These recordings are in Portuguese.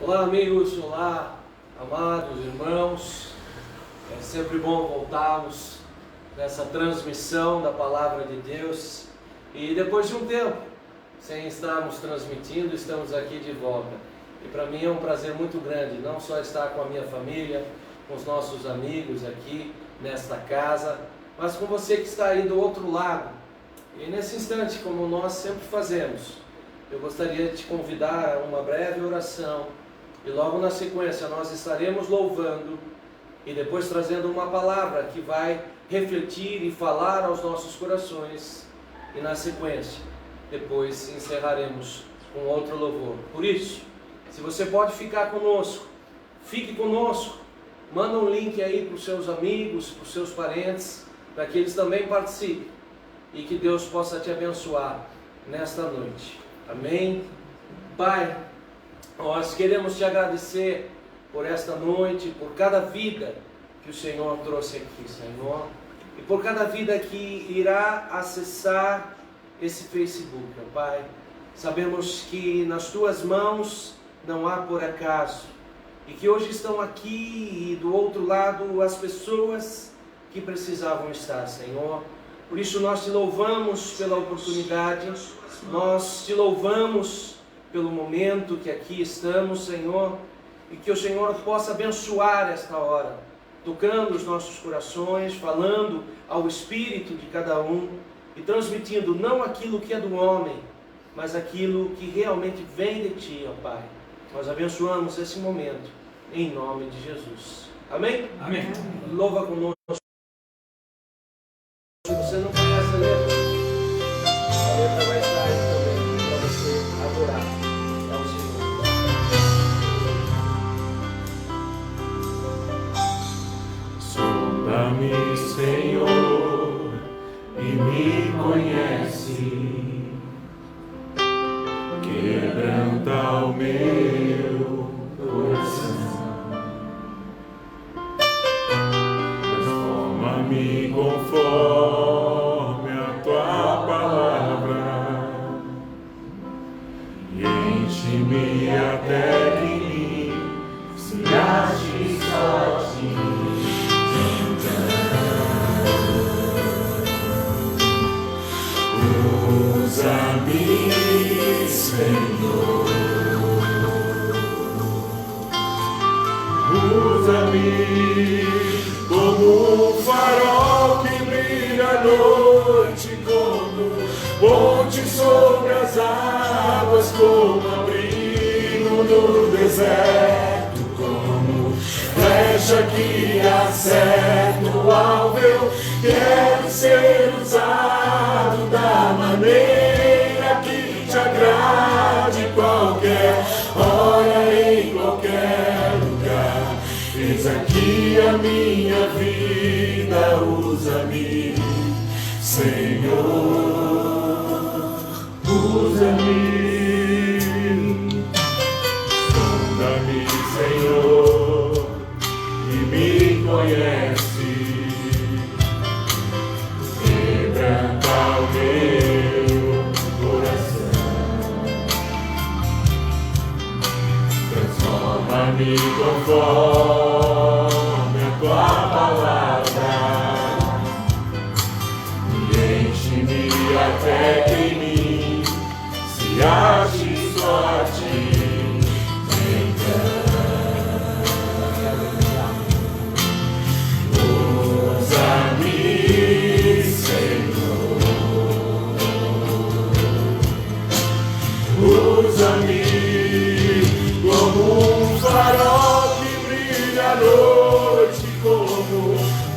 Olá amigos, olá amados irmãos, é sempre bom voltarmos nessa transmissão da Palavra de Deus e depois de um tempo sem estarmos transmitindo, estamos aqui de volta e para mim é um prazer muito grande não só estar com a minha família, com os nossos amigos aqui nesta casa, mas com você que está aí do outro lado. E nesse instante, como nós sempre fazemos, eu gostaria de te convidar a uma breve oração e logo na sequência nós estaremos louvando e depois trazendo uma palavra que vai refletir e falar aos nossos corações e na sequência depois encerraremos com outro louvor. Por isso, se você pode ficar conosco, fique conosco, manda um link aí para os seus amigos, para os seus parentes, para que eles também participem e que Deus possa te abençoar nesta noite. Amém? Pai, nós queremos te agradecer por esta noite, por cada vida que o Senhor trouxe aqui, Senhor, e por cada vida que irá acessar esse Facebook, meu Pai. Sabemos que nas tuas mãos não há por acaso, e que hoje estão aqui e do outro lado as pessoas que precisavam estar, Senhor. Por isso nós te louvamos pela oportunidade, nós te louvamos pelo momento que aqui estamos, Senhor, e que o Senhor possa abençoar esta hora, tocando os nossos corações, falando ao espírito de cada um e transmitindo não aquilo que é do homem, mas aquilo que realmente vem de Ti, ó Pai. Nós abençoamos esse momento, em nome de Jesus. Amém? Amém. Louva conosco. Se você não conhece a letra vai estar aí também para você adorar ao Sonda-me, Senhor, e me conhece. Quebranta o meu coração. Transforma-me conforme a tua palavra e enche-me até que em mim se ache só a ti. Usa-me, Senhor, usa-me como um farol que brilha à noite, como ponte sobre as águas, como abrigo no deserto, como flecha que acerta o alvo. Eu quero ser usado da maneira que te agrade, qualquer hora, em qualquer lugar. Eis aqui a minha vida, usa-me, Senhor, usa-me. Sonda-me, Senhor, e me conhece. Quebranta o meu coração. Transforma-me conforme a tua palavra e enche-me até que em mim se ache só a ti. Usa-me, Senhor, usa-me como um farol que brilha à noite, como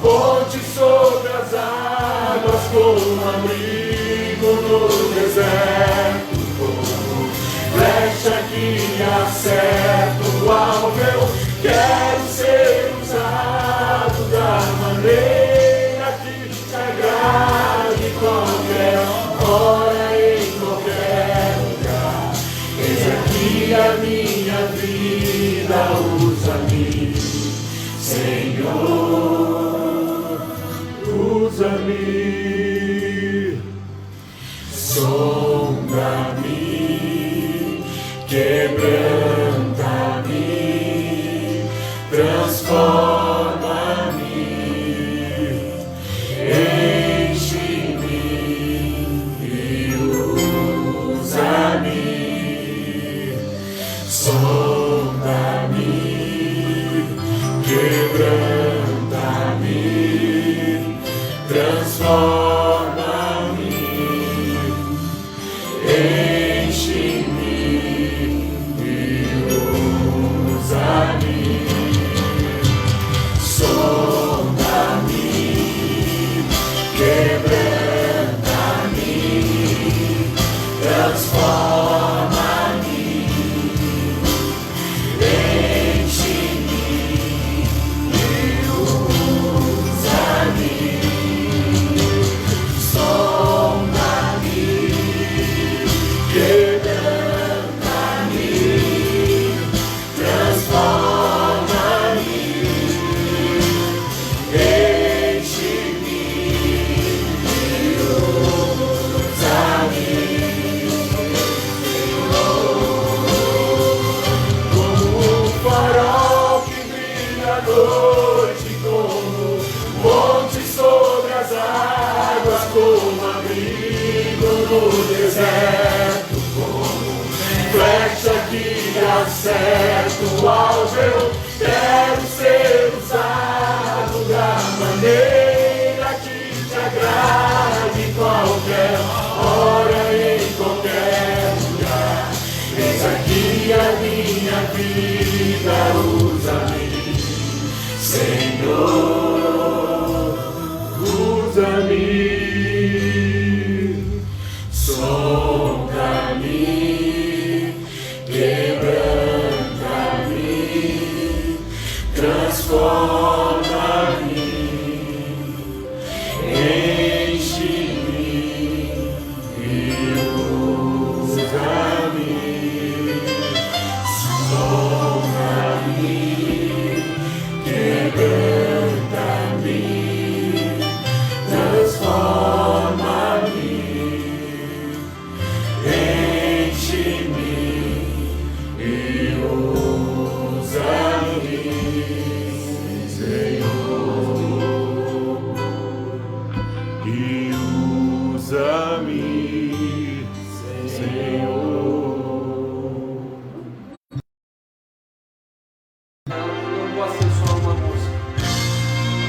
ponte sobre as águas, como abrigo no deserto, como flecha que acerta o alvo. Eu quero ser usado da maneira que te agrade, qualquer hora, em qualquer lugar. Eis aqui a minha vida, usa-me, Senhor, usa-me. Sonda-me, quebranta-me. acerto o alvo, eu quero ser usado da maneira que te agrade, qualquer hora, em qualquer lugar. Eis aqui a minha vida, usa-me, Senhor, usa-me. Sonda-me, quebranta-me, transforma-me, enche-me e usa-me. Sonda-me, quebranta-me, transforma-me, enche-me e usa-me, Senhor, e usa-me, Senhor. Não pode ser só uma música.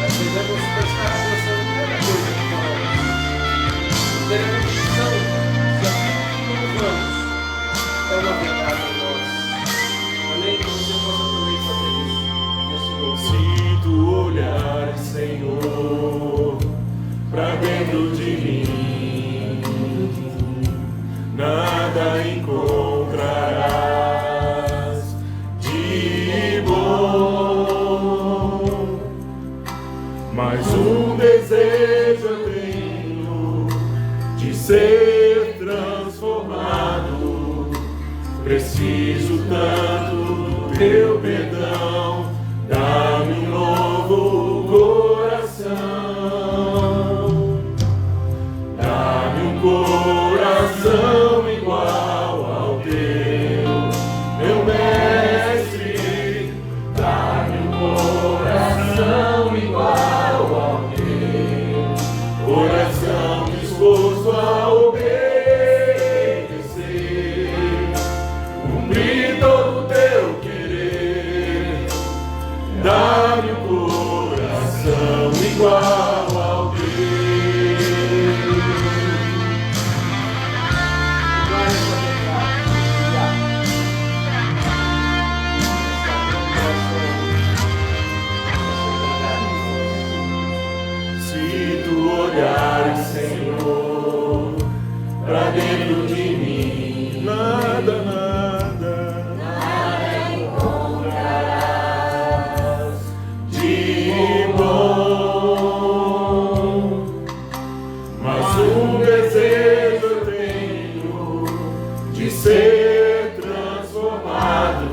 Nós devemos prestar atenção em primeira coisa que falamos. Ter convicção se aquilo que louvamos é uma verdade em nós. Amém? Que você possa também fazer isso nesse louvor. Se tu olhares, Senhor, pra dentro de mim, nada encontrarás de bom, mas um desejo eu tenho de ser transformado. Preciso tanto do teu perdão, dá-me um novo coração, dá-me um coração igual ao teu, meu mestre, dá-me um coração igual ao teu, coração disposto a obedecer, cumprir todo o teu querer, dá-me um coração igual ao teu. Se tu olhares, Senhor, pra dentro de mim, nada encontrarás de bom, mas um desejo eu tenho de ser transformado.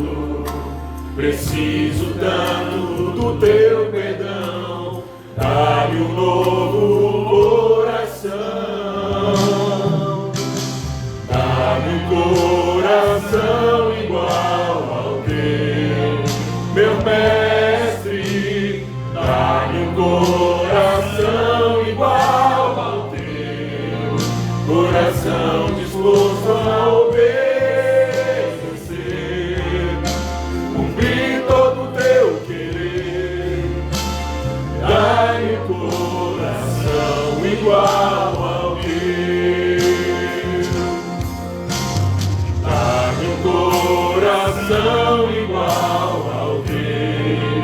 Preciso tanto do teu perdão, dá-me um novo coração, dá-me um coração igual ao teu, meu mestre, dá-me um coração igual ao teu, coração disposto a obedecer, cumprir todo o teu querer, dá-me um coração igual ao teu, dá-me um coração igual ao teu,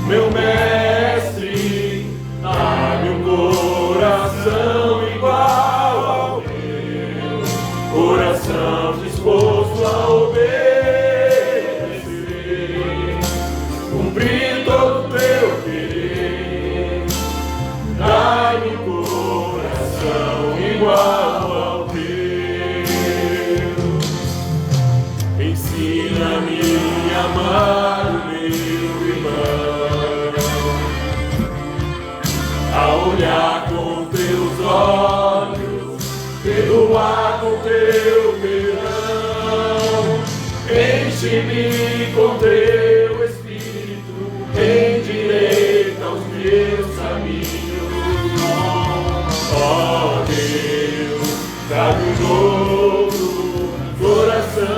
meu mestre, dá-me um coração igual ao teu, coração disposto a obedecer, cumprir todo o teu querer, dá-me um coração igual ao teu. Ensina-me a amar o meu irmão, a olhar com teus olhos, perdoar com teu perdão, enche-me com teu Espírito, endireita os meus caminhos. Ó Deus, dá-me um novo coração,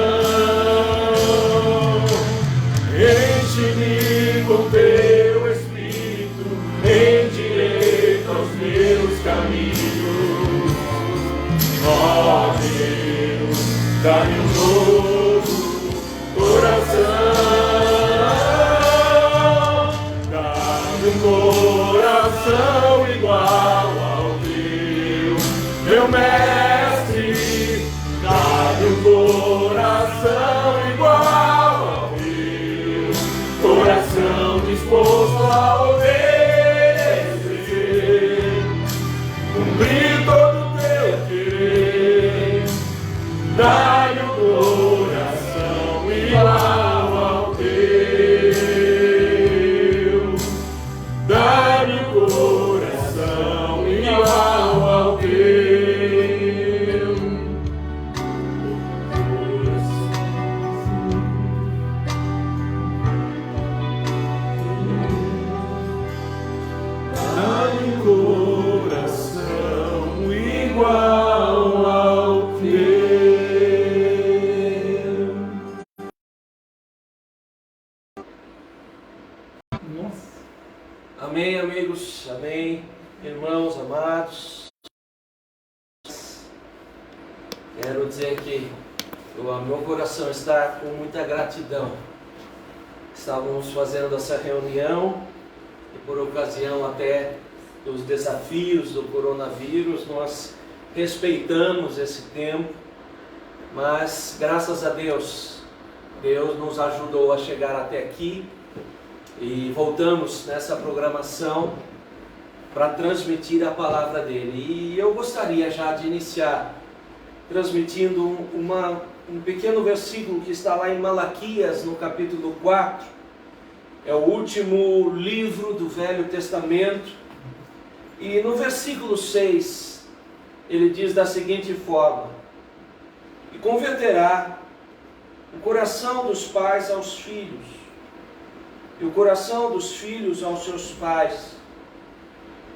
Dá-me um coração igual ao teu, meu mestre. Dá-me um coração igual ao teu, coração disposto a obedecer, cumprir todo o teu querer. Dá-me um coração igual ao teu. Dá-me um coração igual ao teu. Dá-me um coração igual ao teu. Nossa. Amém, amigos, amém, irmãos amados. Quero dizer que o meu coração está com muita gratidão. Estávamos fazendo essa reunião e, por ocasião até dos desafios do coronavírus, nós respeitamos esse tempo, mas graças a Deus, Deus nos ajudou a chegar até aqui. E voltamos nessa programação para transmitir a palavra dele. E eu gostaria já de iniciar transmitindo um pequeno versículo que está lá em Malaquias, no capítulo 4. É o último livro do Velho Testamento. E no versículo 6, ele diz da seguinte forma: e converterá o coração dos pais aos filhos, e o coração dos filhos aos seus pais,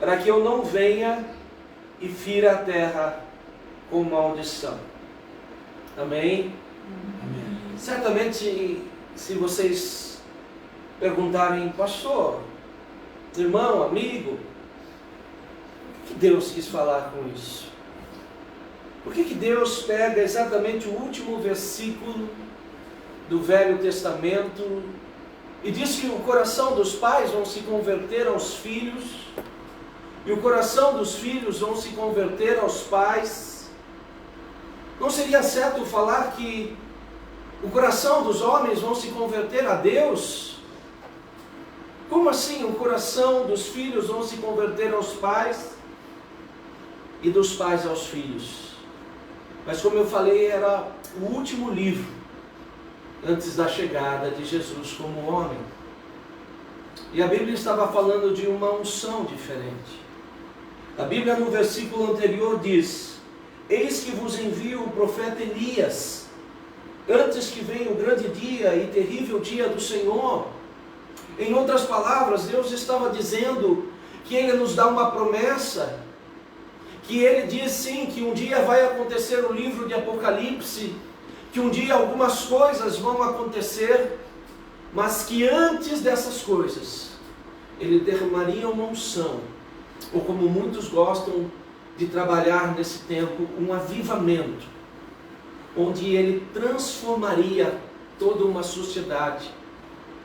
para que eu não venha e fira a terra com maldição. Amém? Amém. Certamente, se vocês perguntarem, pastor, irmão, amigo, o que Deus quis falar com isso? Por que Deus pega exatamente o último versículo do Velho Testamento e diz que o coração dos pais vão se converter aos filhos, e o coração dos filhos vão se converter aos pais? Não seria certo falar que o coração dos homens vão se converter a Deus? Como assim o coração dos filhos vão se converter aos pais e dos pais aos filhos? Mas como eu falei, era o último livro antes da chegada de Jesus como homem. E a Bíblia estava falando de uma unção diferente. A Bíblia no versículo anterior diz: eis que vos envio o profeta Elias, antes que venha o grande dia e terrível dia do Senhor. Em outras palavras, Deus estava dizendo que Ele nos dá uma promessa, que Ele diz sim, que um dia vai acontecer o livro de Apocalipse, que um dia algumas coisas vão acontecer, mas que antes dessas coisas, Ele derramaria uma unção, ou como muitos gostam de trabalhar nesse tempo, um avivamento, onde Ele transformaria toda uma sociedade,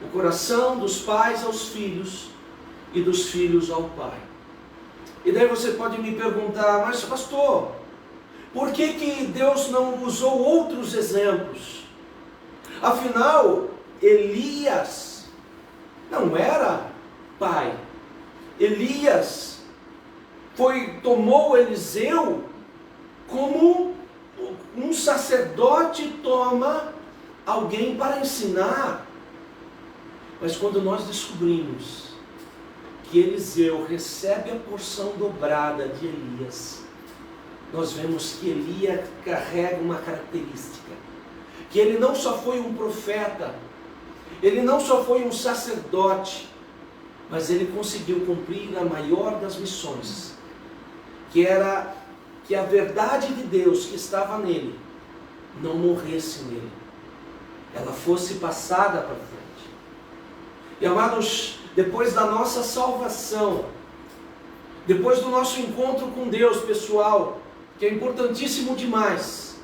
o coração dos pais aos filhos e dos filhos ao pai. E daí você pode me perguntar, mas pastor, por que Deus não usou outros exemplos? Afinal, Elias não era pai. Elias tomou Eliseu como um sacerdote toma alguém para ensinar. Mas quando nós descobrimos que Eliseu recebe a porção dobrada de Elias, nós vemos que Elias carrega uma característica, que ele não só foi um profeta, ele não só foi um sacerdote, mas ele conseguiu cumprir a maior das missões, que era que a verdade de Deus que estava nele não morresse nele, ela fosse passada para frente. E amados, depois da nossa salvação, depois do nosso encontro com Deus pessoal, que é importantíssimo demais,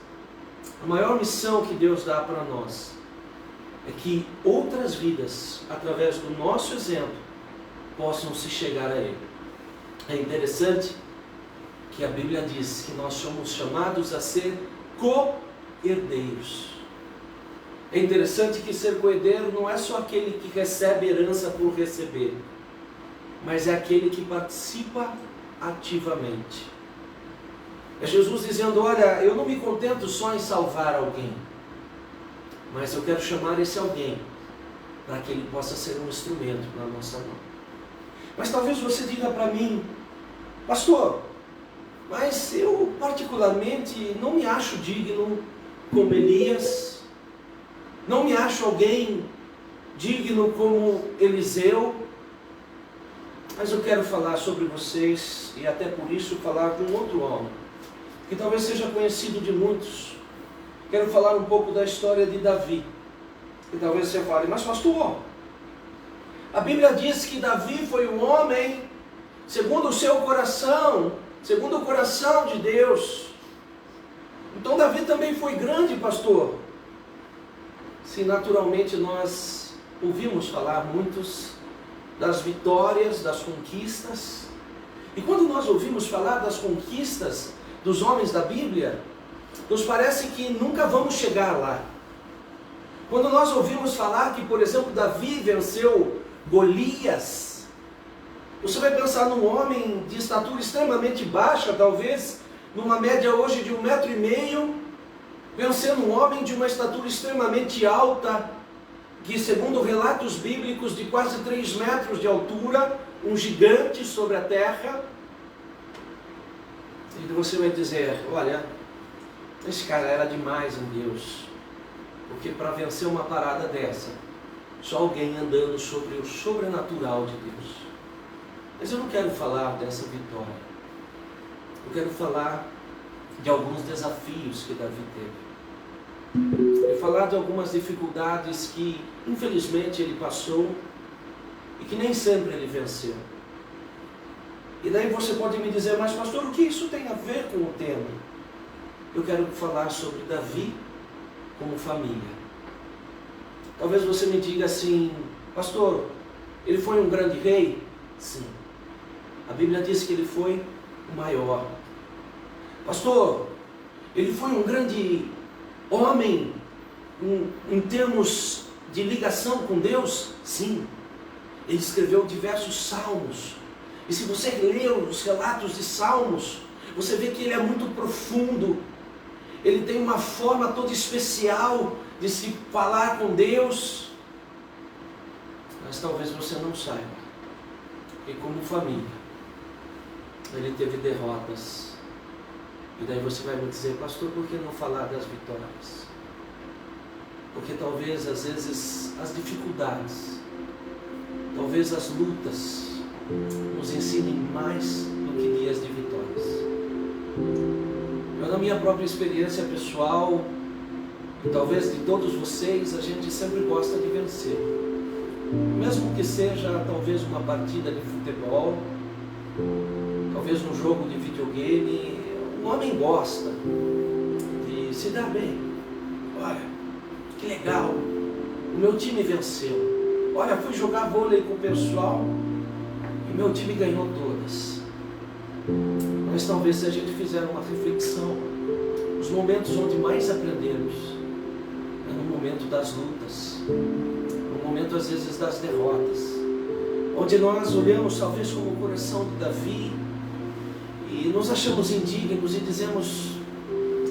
A maior missão que Deus dá para nós é que outras vidas, através do nosso exemplo, possam se chegar a Ele. É interessante que a Bíblia diz que nós somos chamados a ser co-herdeiros. É interessante que ser co-herdeiro não é só aquele que recebe herança por receber, mas é aquele que participa ativamente. É Jesus dizendo: olha, eu não me contento só em salvar alguém, mas eu quero chamar esse alguém para que ele possa ser um instrumento na nossa mão. Mas talvez você diga para mim: pastor, mas eu particularmente não me acho digno como Elias, não me acho alguém digno como Eliseu. Mas eu quero falar sobre vocês, e até por isso falar de um outro homem, que talvez seja conhecido de muitos. Quero falar um pouco da história de Davi. E talvez você fale: mas pastor, a Bíblia diz que Davi foi um homem segundo o seu coração, segundo o coração de Deus. Então Davi também foi grande, pastor. Sim, naturalmente nós ouvimos falar muitos das vitórias, das conquistas. E quando nós ouvimos falar das conquistas dos homens da Bíblia, nos parece que nunca vamos chegar lá. Quando nós ouvimos falar que, por exemplo, Davi venceu Golias, você vai pensar num homem de estatura extremamente baixa, talvez numa média hoje de 1,5 m, vencendo um homem de uma estatura extremamente alta, que segundo relatos bíblicos de quase 3 metros de altura, um gigante sobre a terra. E você vai dizer: olha, esse cara era demais em Deus, porque para vencer uma parada dessa, só alguém andando sobre o sobrenatural de Deus. Mas eu não quero falar dessa vitória, eu quero falar de alguns desafios que Davi teve, e falar de algumas dificuldades que infelizmente ele passou e que nem sempre ele venceu. E daí você pode me dizer: mas pastor, o que isso tem a ver com o tema? Eu quero falar sobre Davi como família. Talvez você me diga assim: pastor, ele foi um grande rei? Sim. A Bíblia diz que ele foi o maior. Pastor, ele foi um grande homem em termos de ligação com Deus? Sim. Ele escreveu diversos salmos. E se você ler os relatos de salmos, você vê que ele é muito profundo. Ele tem uma forma toda especial de se falar com Deus. Mas talvez você não saiba que como família ele teve derrotas. E daí você vai me dizer: pastor, por que não falar das vitórias? Porque talvez às vezes as dificuldades, talvez as lutas nos ensinem mais do que dias de vitórias. Eu, na minha própria experiência pessoal, e talvez de todos vocês, a gente sempre gosta de vencer. Mesmo que seja talvez uma partida de futebol, talvez um jogo de videogame, o homem gosta de se dar bem. Olha, que legal, o meu time venceu. Olha, fui jogar vôlei com o pessoal e meu time ganhou todas. Mas talvez, se a gente fizer uma reflexão, os momentos onde mais aprendemos é no momento das lutas, no momento às vezes das derrotas, onde nós olhamos talvez como o coração de Davi e nos achamos indignos e dizemos: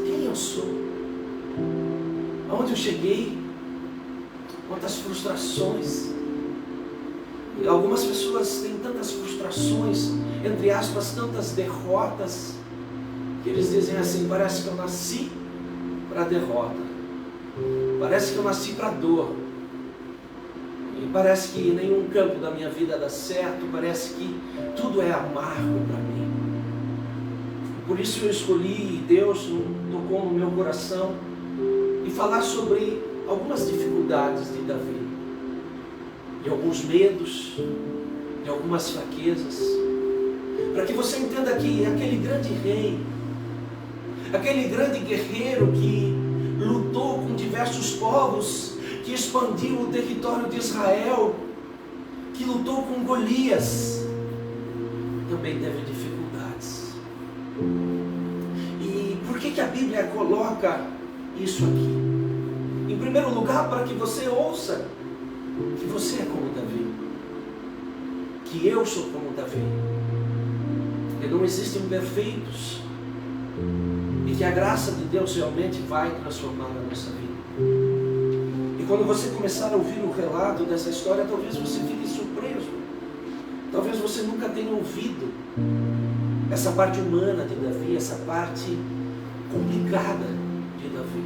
quem eu sou? Aonde eu cheguei? Quantas frustrações! E algumas pessoas têm tantas frustrações, entre aspas, tantas derrotas, que eles dizem assim: parece que eu nasci para a derrota, parece que eu nasci para a dor, e parece que nenhum campo da minha vida dá certo, parece que tudo é amargo para mim. Por isso eu escolhi, Deus tocou no meu coração, e falar sobre algumas dificuldades de Davi, de alguns medos, de algumas fraquezas, para que você entenda que aquele grande rei, aquele grande guerreiro que diversos povos, que expandiu o território de Israel, que lutou com Golias, também teve dificuldades. E por que a Bíblia coloca isso aqui? Em primeiro lugar, para que você ouça que você é como Davi, que eu sou como Davi, que não existem perfeitos, e que a graça de Deus realmente vai transformar a nossa vida. E quando você começar a ouvir o relato dessa história, talvez você fique surpreso. Talvez você nunca tenha ouvido essa parte humana de Davi, essa parte complicada de Davi.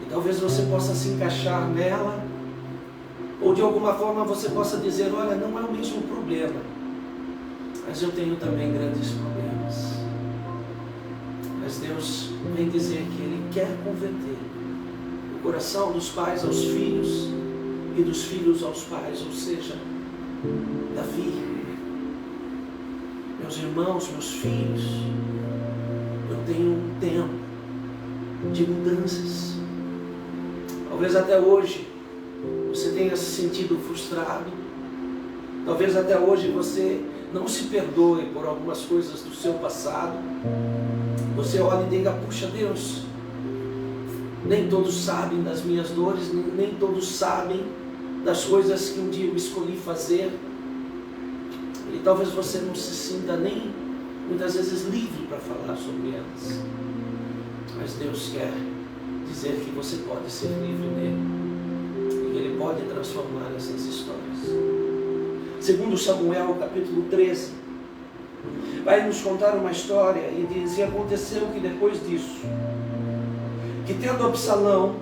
E talvez você possa se encaixar nela, ou de alguma forma você possa dizer, olha, não é o mesmo problema, mas eu tenho também grandes problemas. Mas Deus vem dizer que Ele quer converter o coração dos pais aos filhos e dos filhos aos pais, ou seja, Davi, meus irmãos, meus filhos, eu tenho um tempo de mudanças. Talvez até hoje você tenha se sentido frustrado, talvez até hoje você não se perdoe por algumas coisas do seu passado. Você olha e diga, puxa Deus, nem todos sabem das minhas dores, nem todos sabem das coisas que um dia eu escolhi fazer. E talvez você não se sinta nem, muitas vezes, livre para falar sobre elas. Mas Deus quer dizer que você pode ser livre dele, e Ele pode transformar essas histórias. Segundo Samuel, capítulo 13, vai nos contar uma história e diz, e aconteceu que depois disso, que tendo Absalão,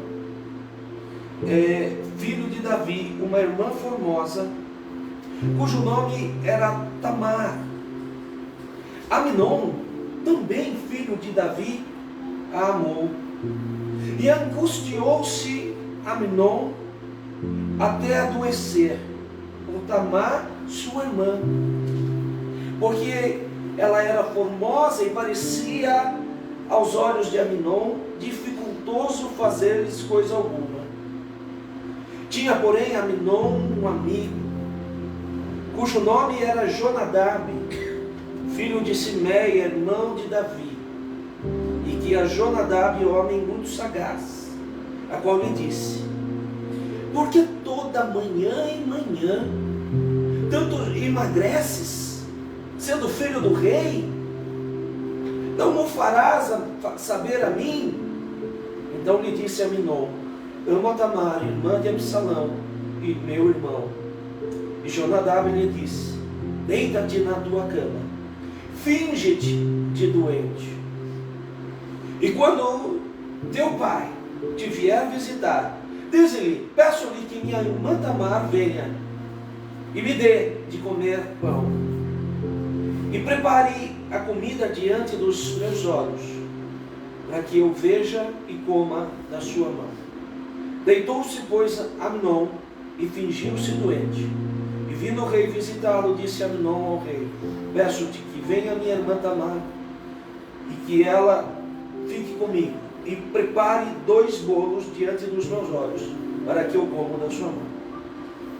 filho de Davi, uma irmã formosa, cujo nome era Tamar, Amnon, também filho de Davi, a amou. E angustiou-se Amnon até adoecer por Tamar, sua irmã, porque ela era formosa e parecia aos olhos de Amnon dificultoso fazer-lhes coisa alguma. Tinha, porém, Amnon um amigo, cujo nome era Jonadab, filho de Simeia, irmão de Davi, e que a Jonadab, homem muito sagaz, a qual lhe disse, porque toda manhã e manhã tanto emagreces, sendo filho do rei? Não me farás saber a mim? Então lhe disse Amnon, amo a Tamar, irmã de Absalão, e meu irmão. E Jonadab lhe disse, deita-te na tua cama, finge-te de doente. E quando teu pai te vier visitar, diz-lhe, peço-lhe que minha irmã Tamar venha e me dê de comer pão, e prepare a comida diante dos meus olhos, para que eu veja e coma da sua mão. Deitou-se, pois, Amnon, e fingiu-se doente. E vindo o rei visitá-lo, disse Amnon ao rei, peço-te que venha minha irmã Tamar, e que ela fique comigo, e prepare 2 bolos diante dos meus olhos, para que eu coma da sua mão.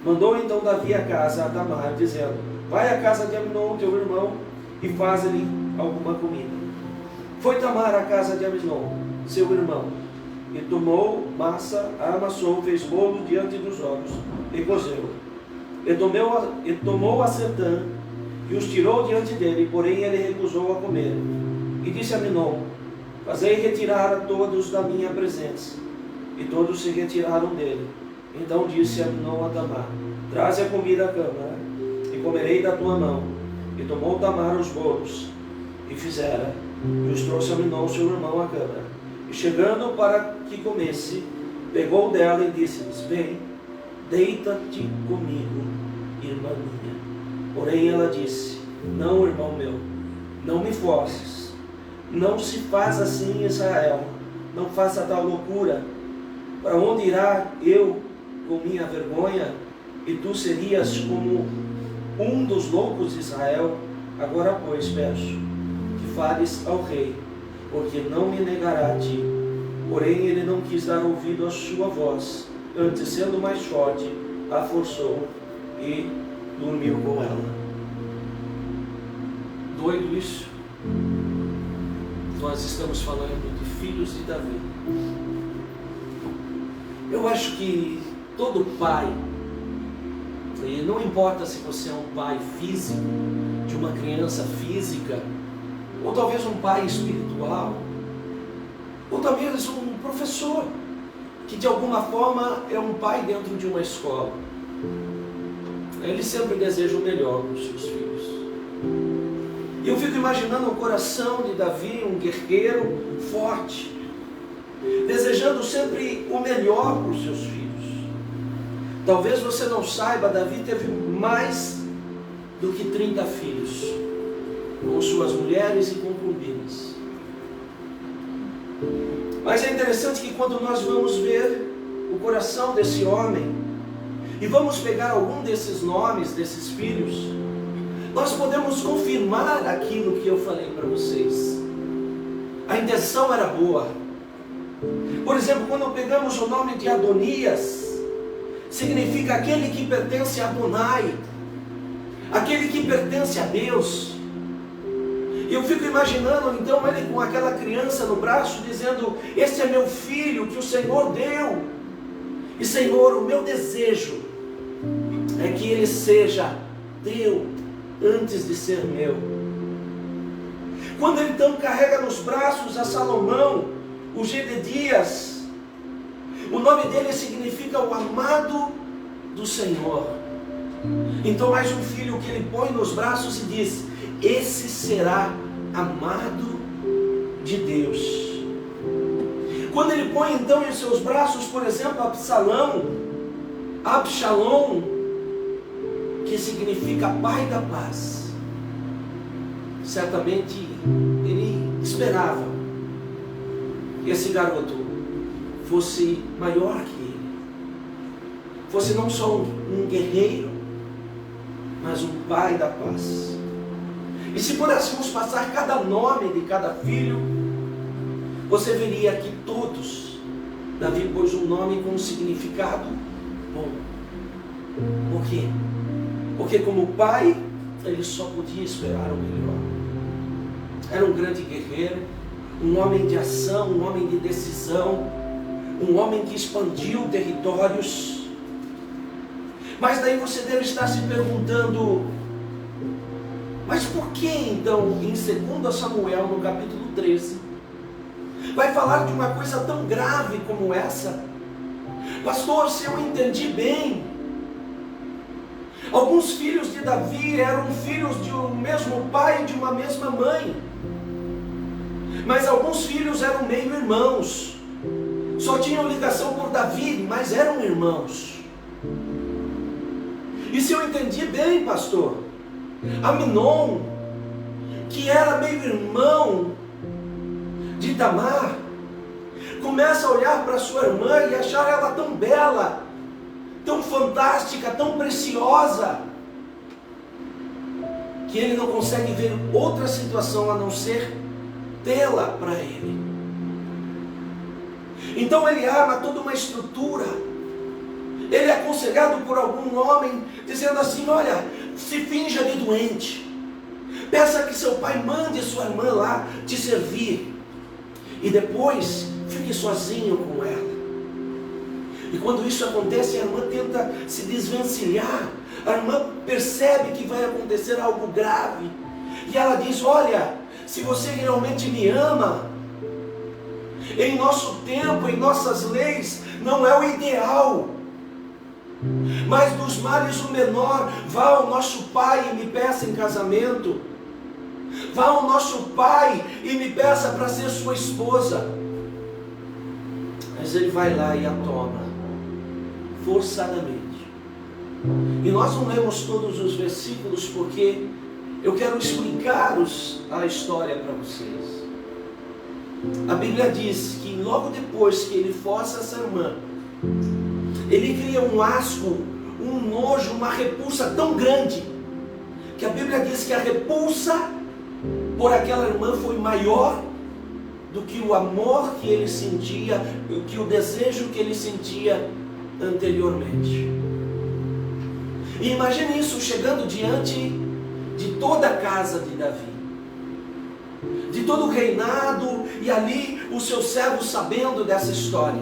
Mandou então Davi a casa a Tamar, dizendo, vai à casa de Amnon, teu irmão, e faz-lhe alguma comida. Foi Tamar à casa de Amnon, seu irmão, e tomou massa, a amassou, fez bolo diante dos olhos, e cozeu. E tomou a sertã, e os tirou diante dele, porém ele recusou a comer. E disse a Amnon, fazei retirar a todos da minha presença. E todos se retiraram dele. Então disse Amnon a Tamar, traze a comida à câmara, e comerei da tua mão. E tomou Tamar os bolos, e fizera, e os trouxe Amnon, seu irmão, à câmara. E chegando para que comesse, pegou dela e disse-lhes, vem, deita-te comigo, irmã minha. Porém ela disse, não, irmão meu, não me forces, não se faz assim em Israel, não faça tal loucura. Para onde irá eu com minha vergonha, e tu serias como um dos loucos de Israel? Agora, pois, peço que fales ao rei, porque não me negará a ti Porém, ele não quis dar ouvido à sua voz. Antes, sendo mais forte, a forçou e dormiu com ela. Doido isso? Nós estamos falando de filhos de Davi. Eu acho que todo pai, e não importa se você é um pai físico, de uma criança física, ou talvez um pai espiritual, ou talvez um professor, que de alguma forma é um pai dentro de uma escola. Ele sempre deseja o melhor para os seus filhos. E eu fico imaginando o coração de Davi, um guerreiro forte, desejando sempre o melhor para os seus filhos. Talvez você não saiba, Davi teve mais do que 30 filhos, com suas mulheres e concubinas. Mas é interessante que quando nós vamos ver o coração desse homem, e vamos pegar algum desses nomes, desses filhos, nós podemos confirmar aquilo que eu falei para vocês. A intenção era boa. Por exemplo, quando pegamos o nome de Adonias, significa aquele que pertence a Adonai, aquele que pertence a Deus. E eu fico imaginando então ele com aquela criança no braço, dizendo: este é meu filho que o Senhor deu. E Senhor, o meu desejo é que ele seja teu antes de ser meu. Quando ele então carrega nos braços a Salomão, o Gededias, o nome dele significa o amado do Senhor. Então mais um filho que ele põe nos braços e diz: esse será amado de Deus. Quando ele põe então em seus braços, por exemplo, Absalom, que significa pai da paz, certamente ele esperava que esse garoto fosse maior que ele, fosse não só um guerreiro, mas um pai da paz. E se pudéssemos passar cada nome de cada filho, você veria que todos, Davi pôs um nome com um significado bom. Por quê? Porque como pai, ele só podia esperar o melhor. Era um grande guerreiro, um homem de ação, um homem de decisão, um homem que expandiu territórios. Mas daí você deve estar se perguntando: mas por que então, em 2 Samuel, no capítulo 13, vai falar de uma coisa tão grave como essa? Pastor, se eu entendi bem, alguns filhos de Davi eram filhos de um mesmo pai e de uma mesma mãe, mas alguns filhos eram meio-irmãos, só tinham ligação por Davi, mas eram irmãos. E se eu entendi bem, pastor, Aminon, que era meio-irmão de Tamar, começa a olhar para sua irmã e achar ela tão bela, tão fantástica, tão preciosa, que ele não consegue ver outra situação a não ser tê-la para ele. Então ele arma toda uma estrutura. Ele é aconselhado por algum homem, dizendo assim: olha, se finja de doente, peça que seu pai mande sua irmã lá te servir, e depois fique sozinho com ela. E quando isso acontece, a irmã tenta se desvencilhar, a irmã percebe que vai acontecer algo grave, e ela diz: olha, se você realmente me ama, em nosso tempo, em nossas leis, não é o ideal, mas dos males o menor. Vá ao nosso pai e me peça em casamento, vá ao nosso pai e me peça para ser sua esposa. Mas ele vai lá e a toma forçadamente. E nós não lemos todos os versículos porque eu quero explicar a história para vocês. A Bíblia diz que logo depois que ele força essa irmã, ele cria um asco, um nojo, uma repulsa tão grande, que a Bíblia diz que a repulsa por aquela irmã foi maior do que o amor que ele sentia, do que o desejo que ele sentia anteriormente. E imagine isso chegando diante de toda a casa de Davi, de todo o reinado, e ali os seus servos sabendo dessa história.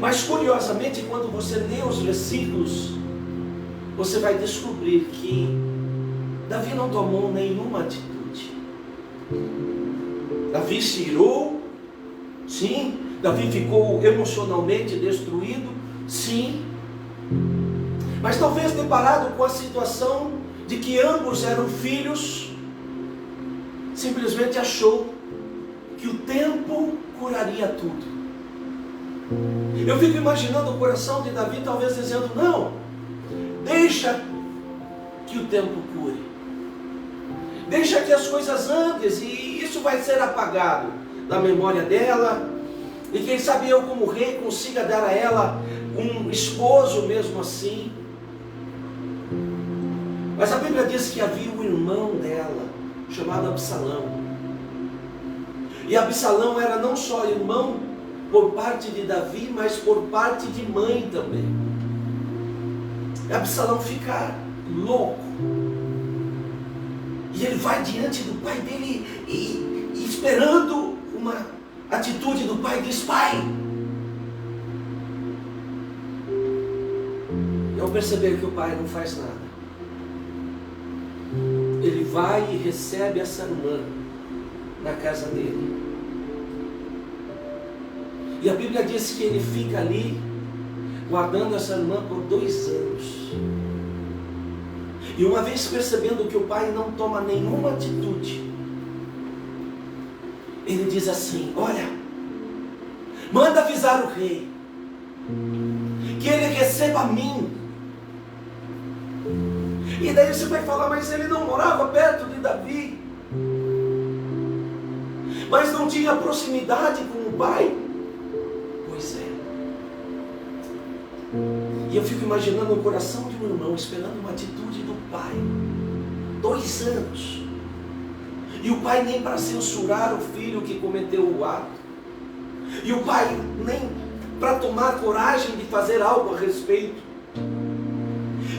Mas curiosamente, quando você lê os versículos, você vai descobrir que Davi não tomou nenhuma atitude. Davi se irou, sim. Davi ficou emocionalmente destruído, sim. Mas talvez deparado com a situação de que ambos eram filhos, simplesmente achou que o tempo curaria tudo. Eu fico imaginando o coração de Davi talvez dizendo: não, deixa que o tempo cure, deixa que as coisas andem, e isso vai ser apagado da memória dela, e quem sabe eu como rei consiga dar a ela um esposo mesmo assim. Mas a Bíblia diz que havia um irmão dela, chamado Absalão. E Absalão era não só irmão por parte de Davi, mas por parte de mãe também. Absalão fica louco. E ele vai diante do pai dele e esperando uma atitude do pai, diz: pai, eu percebi que o pai não faz nada. Ele vai e recebe essa irmã na casa dele. E a Bíblia diz que ele fica ali guardando essa irmã por 2 anos. E uma vez percebendo que o pai não toma nenhuma atitude, ele diz assim: olha, manda avisar o rei que ele receba a mim. E daí você vai falar: mas ele não morava perto de Davi, mas não tinha proximidade com o pai? Pois é. E eu fico imaginando o coração de um irmão esperando uma atitude do pai. 2 anos. E o pai nem para censurar o filho que cometeu o ato. E o pai nem para tomar coragem de fazer algo a respeito.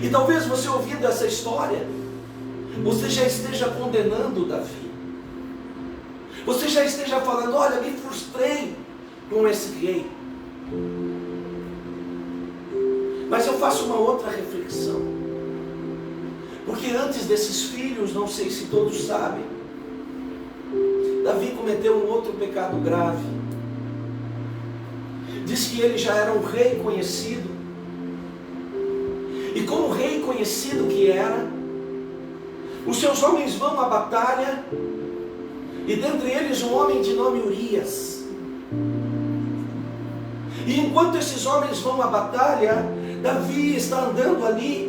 E talvez você ouvindo essa história, você já esteja condenando Davi. Você já esteja falando: olha, me frustrei com esse rei. Mas eu faço uma outra reflexão. Porque antes desses filhos, não sei se todos sabem, Davi cometeu um outro pecado grave. Diz que ele já era um rei conhecido. E como rei conhecido que era, os seus homens vão à batalha, e dentre eles um homem de nome Urias. E enquanto esses homens vão à batalha, Davi está andando ali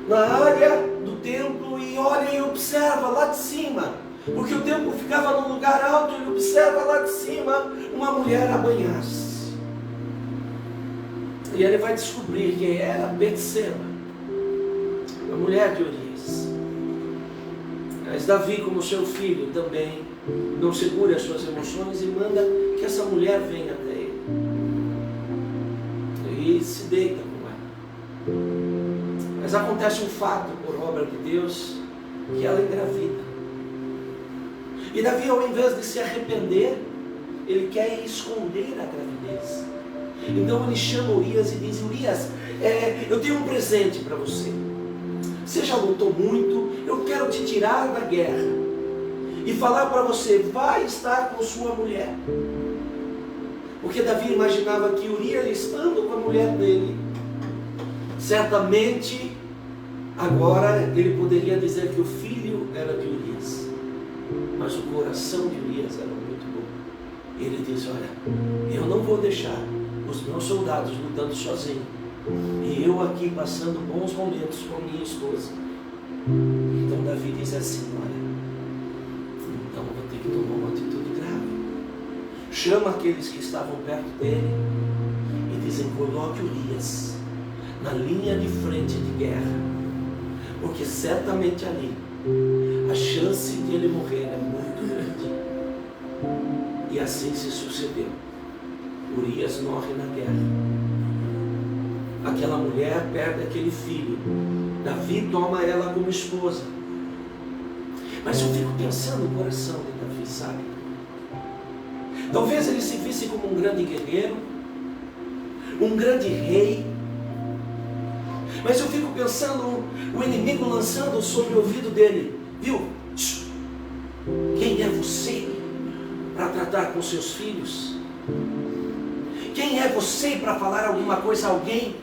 na área do templo e olha e observa lá de cima, porque o templo ficava num lugar alto, e observa lá de cima uma mulher a banhar-se. E ele vai descobrir que era Betseba, a mulher de Urias. Mas Davi, como seu filho, também não segura as suas emoções e manda que essa mulher venha até ele. E se deita com ela. Mas acontece um fato, por obra de Deus, que ela engravida. E Davi, ao invés de se arrepender, ele quer esconder a gravidez. Então ele chama Urias e diz: Urias, eu tenho um presente para você. Você já lutou muito, eu quero te tirar da guerra e falar para você: vai estar com sua mulher. Porque Davi imaginava que Urias, estando com a mulher dele, certamente agora ele poderia dizer que o filho era de Urias. Mas o coração de Urias era muito bom. Ele diz: olha, eu não vou deixar os meus soldados lutando sozinhos, e eu aqui passando bons momentos com minha esposa. Então Davi diz assim: olha, então eu vou ter que tomar uma atitude grave. Chama aqueles que estavam perto dele e dizem: coloque Urias na linha de frente de guerra, porque certamente ali a chance de ele morrer é muito grande. E assim se sucedeu. Urias morre na guerra. Aquela mulher perde aquele filho. Davi toma ela como esposa. Mas eu fico pensando no coração de Davi, sabe? Talvez ele se visse como um grande guerreiro, um grande rei. Mas eu fico pensando o inimigo lançando sobre o ouvido dele: viu? Quem é você para tratar com seus filhos? Quem é você para falar alguma coisa a alguém?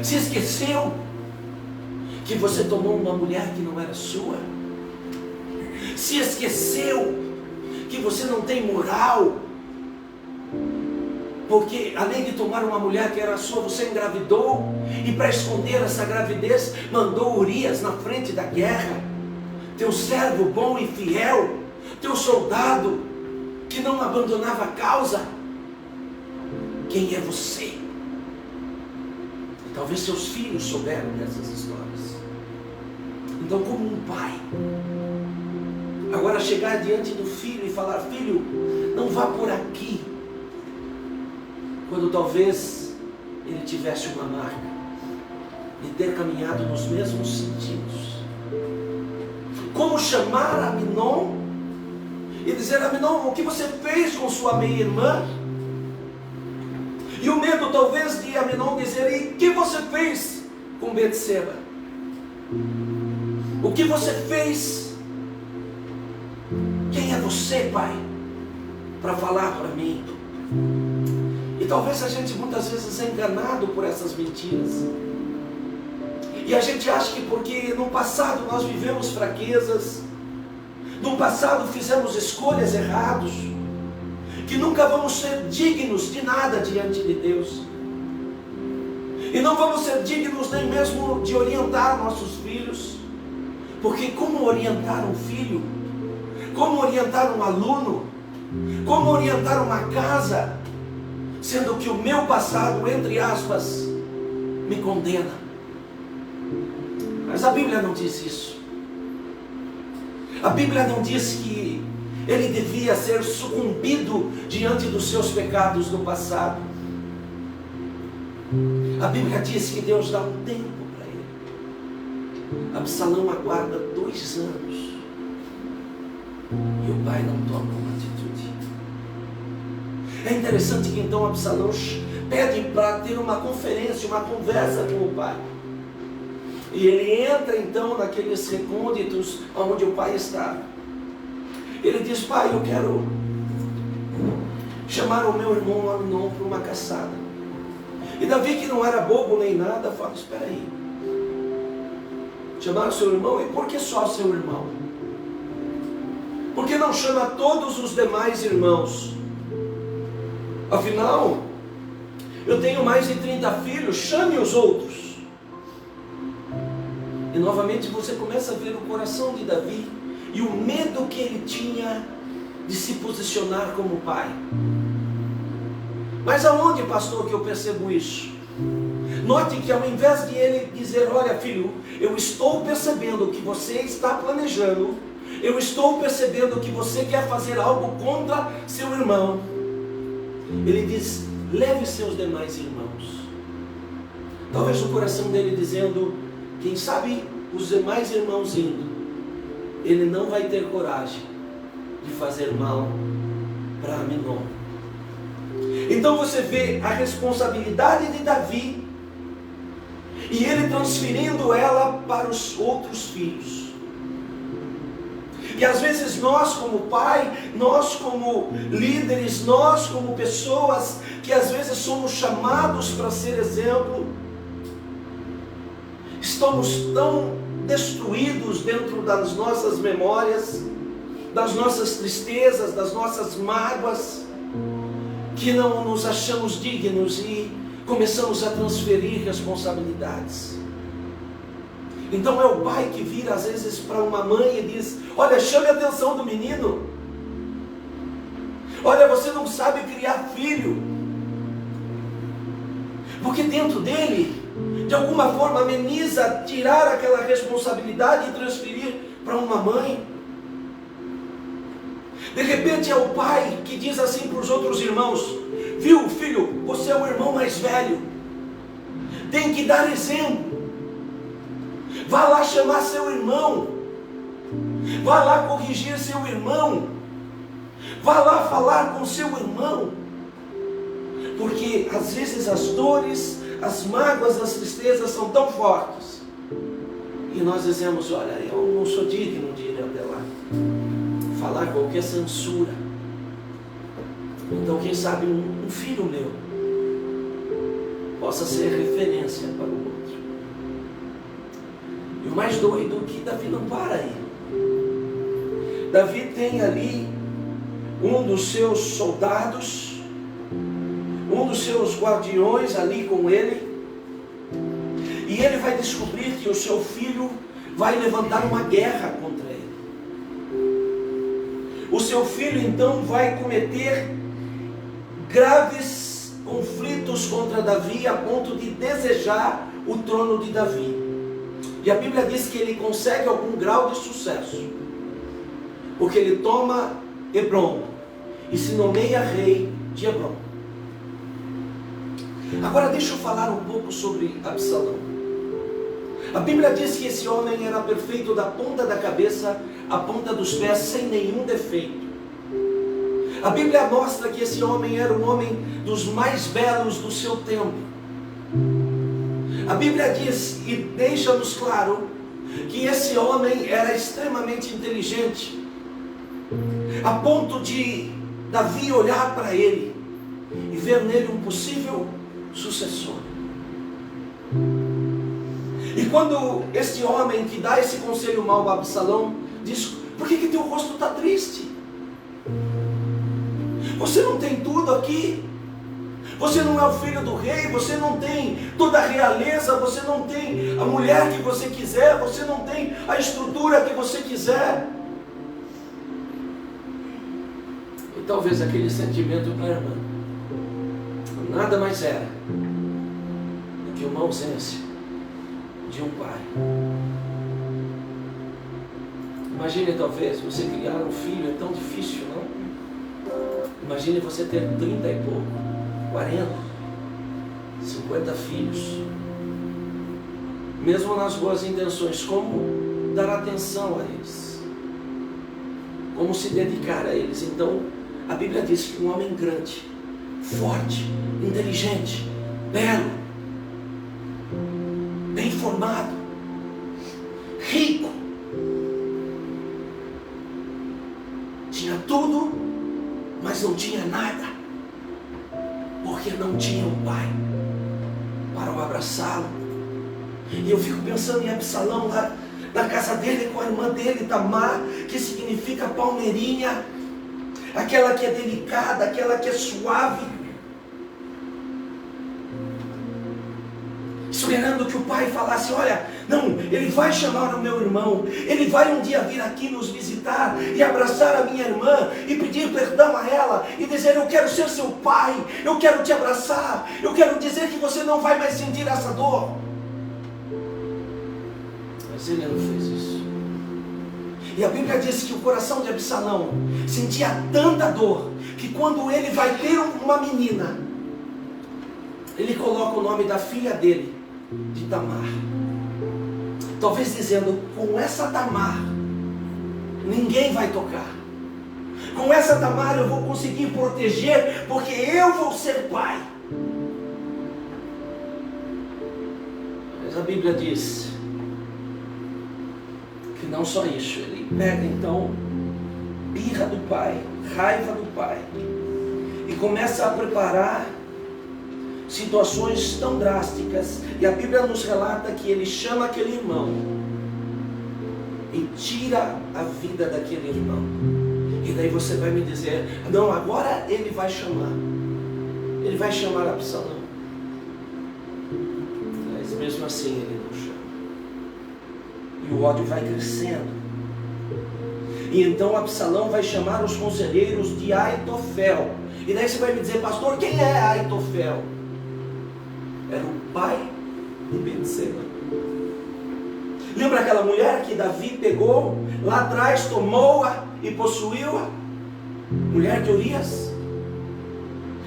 Se esqueceu que você tomou uma mulher que não era sua? Se esqueceu que você não tem moral? Porque além de tomar uma mulher que era sua, você engravidou, e para esconder essa gravidez, mandou Urias na frente da guerra, teu servo bom e fiel, teu soldado, que não abandonava a causa. Quem é você? E talvez seus filhos souberam dessas histórias. Então, como um pai, agora chegar diante do filho e falar: filho, não vá por aqui, quando talvez ele tivesse uma marca de ter caminhado nos mesmos sentidos. Como chamar Aminon e dizer: Aminon, o que você fez com sua meia-irmã? E o medo talvez de Aminon dizer: e o que você fez com Betseba? O que você fez? Quem é você, pai, para falar para mim? E talvez a gente muitas vezes é enganado por essas mentiras. E a gente acha que porque no passado nós vivemos fraquezas, no passado fizemos escolhas erradas, que nunca vamos ser dignos de nada diante de Deus. E não vamos ser dignos nem mesmo de orientar nossos filhos. Porque como orientar um filho? Como orientar um aluno? Como orientar uma casa? Sendo que o meu passado, entre aspas, me condena. Mas a Bíblia não diz isso. A Bíblia não diz que ele devia ser sucumbido diante dos seus pecados no passado. A Bíblia diz que Deus dá um tempo para ele. Absalão aguarda 2 anos. E o pai não toma uma atitude. É interessante que então Absalão pede para ter uma conferência, uma conversa com o pai. E ele entra então naqueles recônditos onde o pai estava. Ele diz: pai, eu quero chamar o meu irmão Aminon para uma caçada. E Davi, que não era bobo nem nada, fala: espera aí. Chamar o seu irmão? E por que só o seu irmão? Por que não chama todos os demais irmãos? Afinal, eu tenho mais de 30 filhos, chame os outros. E novamente você começa a ver o coração de Davi e o medo que ele tinha de se posicionar como pai. Mas aonde, pastor, que eu percebo isso? Note que ao invés de ele dizer: olha, filho, eu estou percebendo que você está planejando, eu estou percebendo que você quer fazer algo contra seu irmão, ele diz: leve seus demais irmãos. Talvez o coração dele dizendo: quem sabe os demais irmãos indo, ele não vai ter coragem de fazer mal para Aminon. Então você vê a responsabilidade de Davi e ele transferindo ela para os outros filhos. E às vezes nós como pai, nós como líderes, nós como pessoas que às vezes somos chamados para ser exemplo, estamos tão destruídos dentro das nossas memórias, das nossas tristezas, das nossas mágoas, que não nos achamos dignos e começamos a transferir responsabilidades. Então é o pai que vira às vezes para uma mãe e diz: olha, chame a atenção do menino. Olha, você não sabe criar filho. Porque dentro dele, de alguma forma, ameniza tirar aquela responsabilidade e transferir para uma mãe. De repente é o pai que diz assim para os outros irmãos: viu, filho, você é o irmão mais velho, tem que dar exemplo. Vá lá chamar seu irmão, vá lá corrigir seu irmão, vá lá falar com seu irmão. Porque às vezes as dores, as mágoas, as tristezas são tão fortes, e nós dizemos: olha, eu não sou digno de ir até lá falar qualquer censura. Então quem sabe um filho meu possa ser referência para o outro. E o mais doido é que Davi não para aí. Davi tem ali um dos seus soldados, um dos seus guardiões ali com ele, e ele vai descobrir que o seu filho vai levantar uma guerra contra ele. O seu filho então vai cometer graves conflitos contra Davi, a ponto de desejar o trono de Davi. E a Bíblia diz que ele consegue algum grau de sucesso, porque ele toma Hebrom e se nomeia rei de Hebrom. Agora deixa eu falar um pouco sobre Absalão. A Bíblia diz que esse homem era perfeito da ponta da cabeça à ponta dos pés, sem nenhum defeito. A Bíblia mostra que esse homem era um homem dos mais belos do seu tempo. A Bíblia diz e deixa-nos claro que esse homem era extremamente inteligente, a ponto de Davi olhar para ele e ver nele um possível sucessor. E quando este homem que dá esse conselho mau a Absalão diz: por que teu rosto está triste? Você não tem tudo aqui, você não é o filho do rei, você não tem toda a realeza, você não tem a mulher que você quiser, você não tem a estrutura que você quiser. E talvez aquele sentimento para a irmã nada mais era do que uma ausência de um pai. Imagine talvez você criar um filho, é tão difícil, não? Imagine você ter 30 e pouco, 40, 50 filhos, mesmo nas boas intenções. Como dar atenção a eles? Como se dedicar a eles? Então a Bíblia diz que um homem grande, forte, inteligente, belo, bem formado, rico, tinha tudo, mas não tinha nada, porque não tinha um pai para o abraçá-lo. E eu fico pensando em Absalão lá na casa dele com a irmã dele, Tamar, que significa palmeirinha, aquela que é delicada, aquela que é suave, esperando que o pai falasse: olha, não, ele vai chamar o meu irmão, ele vai um dia vir aqui nos visitar e abraçar a minha irmã e pedir perdão a ela e dizer: eu quero ser seu pai, eu quero te abraçar, eu quero dizer que você não vai mais sentir essa dor. Mas ele não fez isso. E a Bíblia diz que o coração de Absalão sentia tanta dor que quando ele vai ter uma menina, ele coloca o nome da filha dele de Tamar, talvez dizendo: com essa Tamar ninguém vai tocar, com essa Tamar eu vou conseguir proteger, porque eu vou ser pai. Mas a Bíblia diz que não só isso, ele pega então birra do pai, raiva do pai, e começa a preparar situações tão drásticas. E a Bíblia nos relata que ele chama aquele irmão e tira a vida daquele irmão. E daí você vai me dizer: não, agora ele vai chamar Absalão. Mas mesmo assim ele não chama, e o ódio vai crescendo. E então Absalão vai chamar os conselheiros de Aitofel. E daí você vai me dizer: pastor, quem é Aitofel? Era o pai de Betseba. Lembra aquela mulher que Davi pegou lá atrás, tomou-a e possuiu-a? mulher de Urias.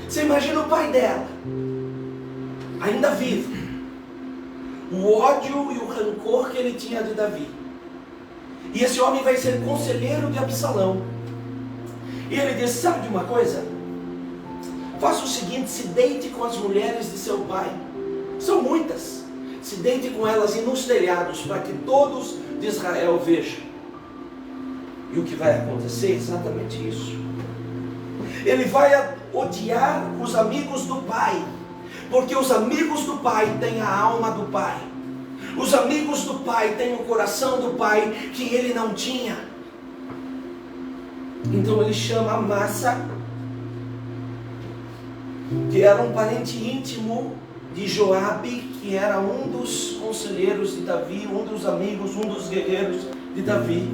Você imagina o pai dela, ainda vivo, o ódio e o rancor que ele tinha de Davi. E esse homem vai ser conselheiro de Absalão. E ele diz: sabe de uma coisa? Faça o seguinte, se deite com as mulheres de seu pai. São muitas. Se deite com elas e nos telhados, para que todos de Israel vejam. E o que vai acontecer é exatamente isso. Ele vai odiar os amigos do pai, porque os amigos do pai têm a alma do pai. Os amigos do pai têm o coração do pai que ele não tinha. Então ele chama Amasa, que era um parente íntimo de Joabe, que era um dos conselheiros de Davi, um dos amigos, um dos guerreiros de Davi.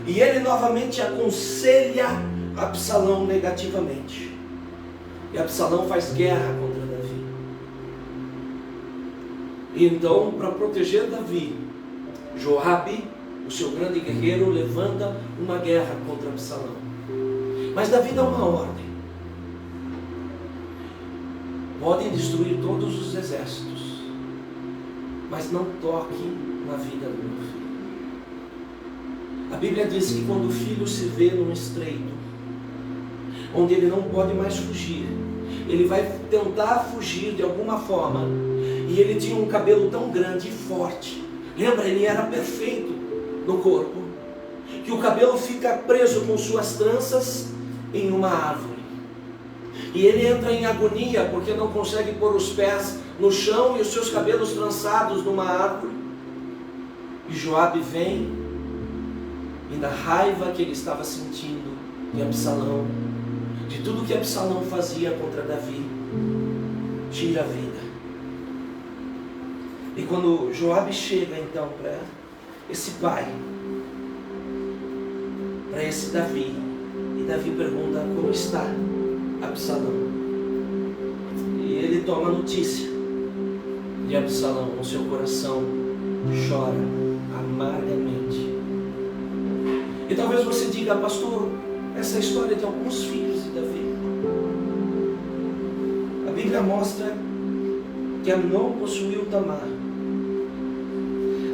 E ele novamente aconselha Absalão negativamente. E Absalão faz guerra contra Davi. E então, para proteger Davi, Joabe, o seu grande guerreiro, levanta uma guerra contra Absalão. Mas Davi dá uma ordem: podem destruir todos os exércitos, mas não toquem na vida do meu filho. A Bíblia diz que quando o filho se vê num estreito, onde ele não pode mais fugir, ele vai tentar fugir de alguma forma. E ele tinha um cabelo tão grande e forte. Lembra, ele era perfeito no corpo, que o cabelo fica preso com suas tranças em uma árvore. E ele entra em agonia porque não consegue pôr os pés no chão e os seus cabelos trançados numa árvore. E Joabe vem, e na raiva que ele estava sentindo de Absalão, de tudo que Absalão fazia contra Davi, tira a vida. E quando Joabe chega então para esse pai, para esse Davi, e Davi pergunta: como está Absalão? E ele toma notícia de Absalão, o seu coração chora amargamente. E talvez você diga: pastor, essa é a história de alguns filhos de Davi. A Bíblia mostra que Amnon possuiu Tamar.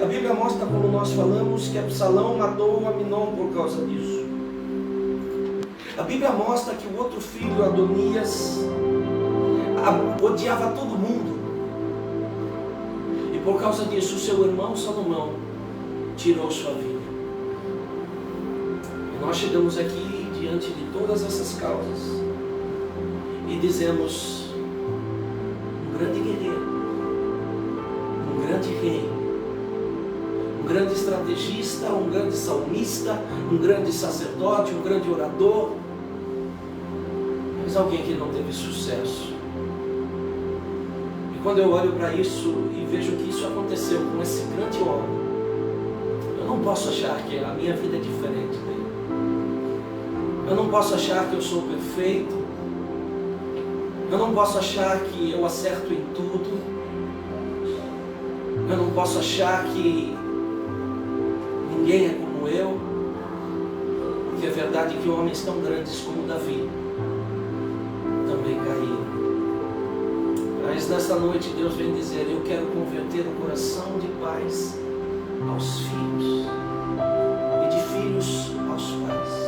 A Bíblia mostra, como nós falamos, que Absalão matou Amnon por causa disso. A Bíblia mostra que o outro filho, Adonias, odiava todo mundo. E por causa disso, o seu irmão Salomão tirou sua vida. E nós chegamos aqui diante de todas essas causas e dizemos: um grande guerreiro, um grande rei, um grande estrategista, um grande salmista, um grande sacerdote, um grande orador, mas alguém que não teve sucesso. E quando eu olho para isso e vejo que isso aconteceu com esse grande homem, eu não posso achar que a minha vida é diferente dele. Eu não posso achar que eu sou perfeito. Eu não posso achar que eu acerto em tudo. Eu não posso achar que ninguém é como eu. Porque é verdade que homens tão grandes como Davi também caíram. Mas nesta noite Deus vem dizer: eu quero converter o coração de pais aos filhos e de filhos aos pais.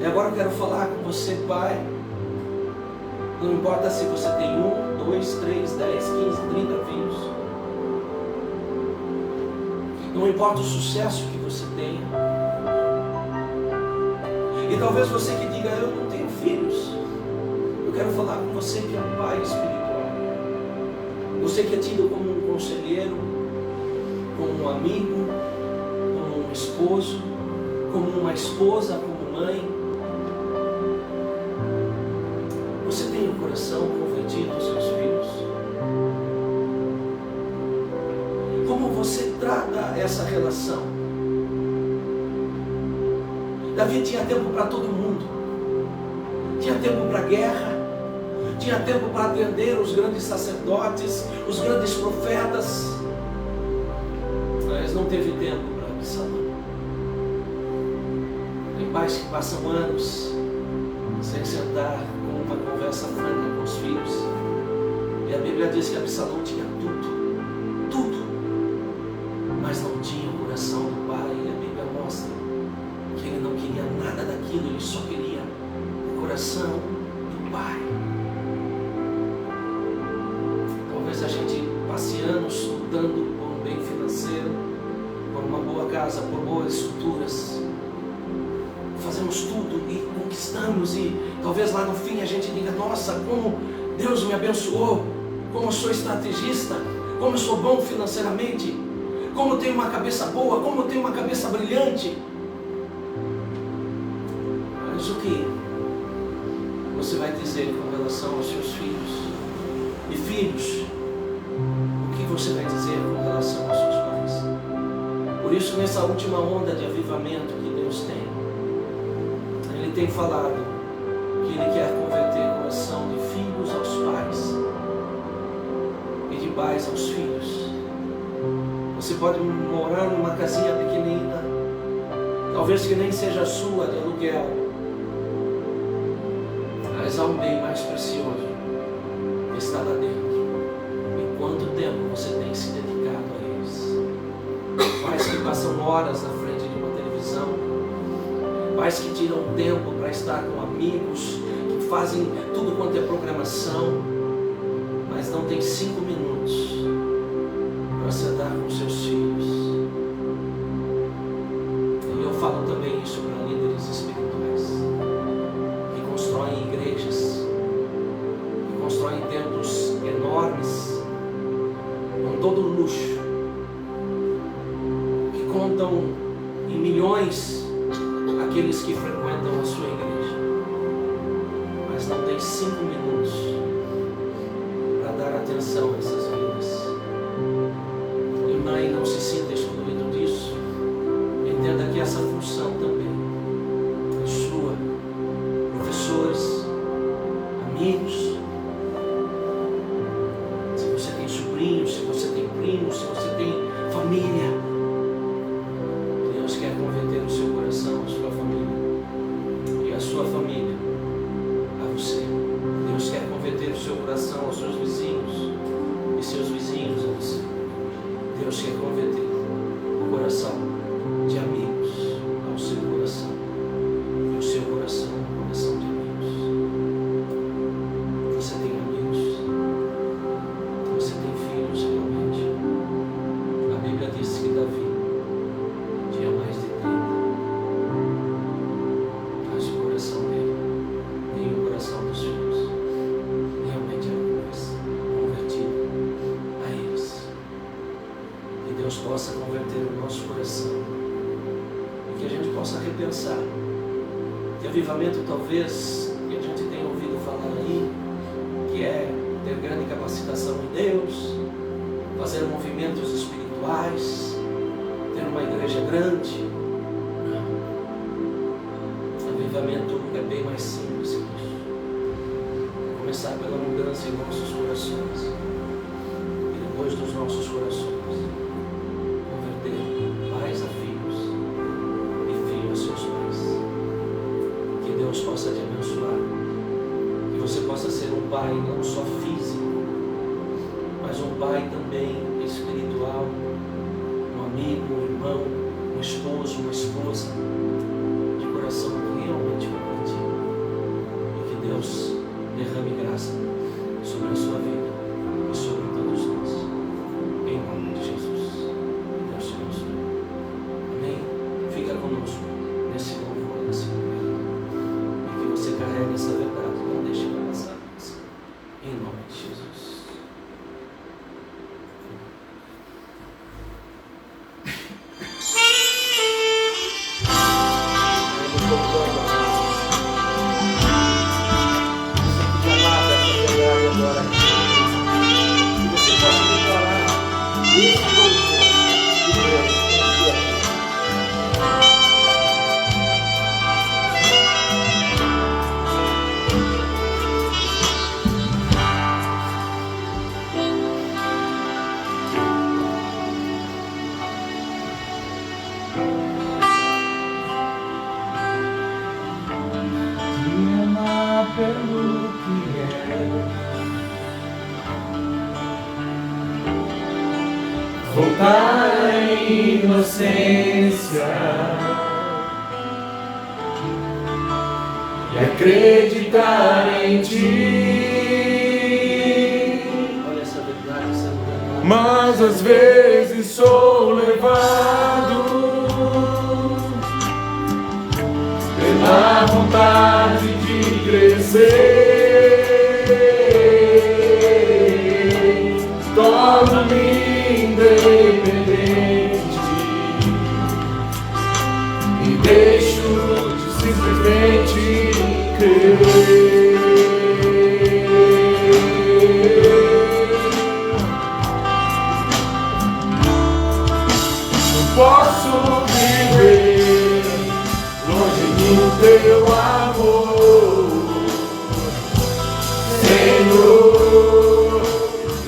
E agora eu quero falar com você, pai. Não importa se você tem 1, 2, 3, 10, 15, 30 filhos. Não importa o sucesso que você tenha. E talvez você que diga: eu não tenho filhos. Eu quero falar com você que é um pai espiritual. Você que é tido como um conselheiro, como um amigo, como um esposo, como uma esposa, como mãe. Você tem o coração convertido aos seus filhos? Como você trata essa relação? Davi tinha tempo para todo mundo. Tinha tempo para guerra. Tinha tempo para atender os grandes sacerdotes, os grandes profetas. Mas não teve tempo para Absalão. pais que passam anos sem sentar com uma conversa franca com os filhos. E a Bíblia diz que Absalão tinha tudo, mas não tinha o coração do pai. E a Bíblia mostra que ele não queria nada daquilo, ele só queria o coração do pai. Talvez a gente passe anos lutando por um bem financeiro, por uma boa casa, por boas estruturas. Fazemos tudo e conquistamos, e talvez lá no fim a gente diga: nossa, como Deus me abençoou, como eu sou estrategista, como eu sou bom financeiramente, como eu tenho uma cabeça boa, como eu tenho uma cabeça brilhante. Mas o que você vai dizer com relação aos seus filhos? E filhos, o que você vai dizer com relação aos seus pais? Por isso, nessa última onda de avivamento que Deus tem, Ele tem falado que Ele quer converter o coração de filhos aos pais e de pais aos filhos. Você pode morar numa casinha pequenina, talvez que nem seja sua, de aluguel, mas há um bem mais precioso que está lá dentro. E quanto tempo você tem se dedicado a eles? Pais que passam horas na frente de uma televisão, pais que tiram tempo para estar com amigos, que fazem tudo quanto é programação, mas não tem 5 minutos para sentar com seus filhos. E eu falo também isso para líderes espirituais, que constroem igrejas, que constroem templos enormes, com todo o luxo, que contam em milhões aqueles que frequentam a sua igreja, mas não tem 5 minutos para dar atenção a essas vidas. Irmã, e não se sinta excluído disso. Entenda que essa função também é sua. Professores, amigos, se você tem sobrinhos, se você tem primos, se você tem família, Deus quer converter o seu coração, a sua família, e a sua família a você. Deus quer converter o seu coração aos seus vizinhos e seus vizinhos a você. Deus quer converter o coração de amigos ao seu coração, e o seu coração ao coração de amigos. Você tem amigos? Você tem filhos realmente? A Bíblia diz que Davi tinha mais de 30, mas o coração dele, nem o coração dos filhos, realmente era convertido a eles. Que Deus possa converter o nosso coração e que a gente possa repensar. Que avivamento, talvez, que a gente tenha ouvido falar aí, que é ter grande capacitação em Deus, fazer movimentos espirituais, ter uma igreja grande. Não. Avivamento é bem mais simples que isso. Começar pela mudança em nossos corações e depois dos nossos corações converter pais a filhos e filhos a seus pais. Que Deus possa te abençoar, que você possa ser um pai não só físico, mas um pai também espiritual, um amigo, um irmão, um esposo, uma esposa de coração realmente convertido. E que Deus derrame graça sobre a sua vida e sobre todos nós, em nome de Jesus. Deus te abençoe. Amém? Fica conosco nesse louvor, nesse momento, e que você carregue essa verdade, não deixe ela passar, em nome de Jesus. Vamos voltando. pelo que é. Voltar à inocência e acreditar em Ti. Olha essa verdade sendo verdade. Mas às vezes sou levado pela vontade de crescer, torna-me independente e deixo de simplesmente crer. Não posso viver longe do Teu amor, Senhor.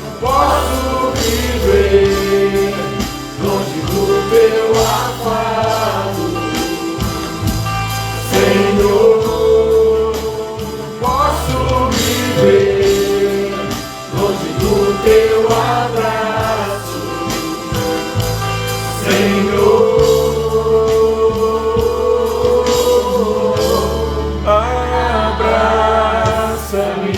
Não posso viver longe do Teu afago, Senhor. Não posso viver longe do Teu abraço, Senhor. Abraça-me,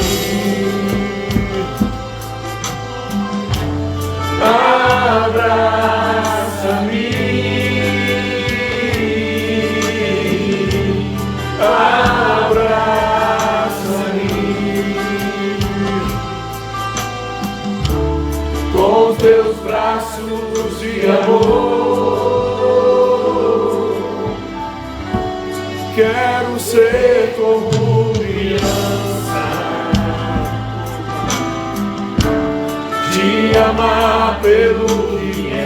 abraça-me, abraça-me com os Teus braços de amor. Quero ser como criança, te amar pelo que é,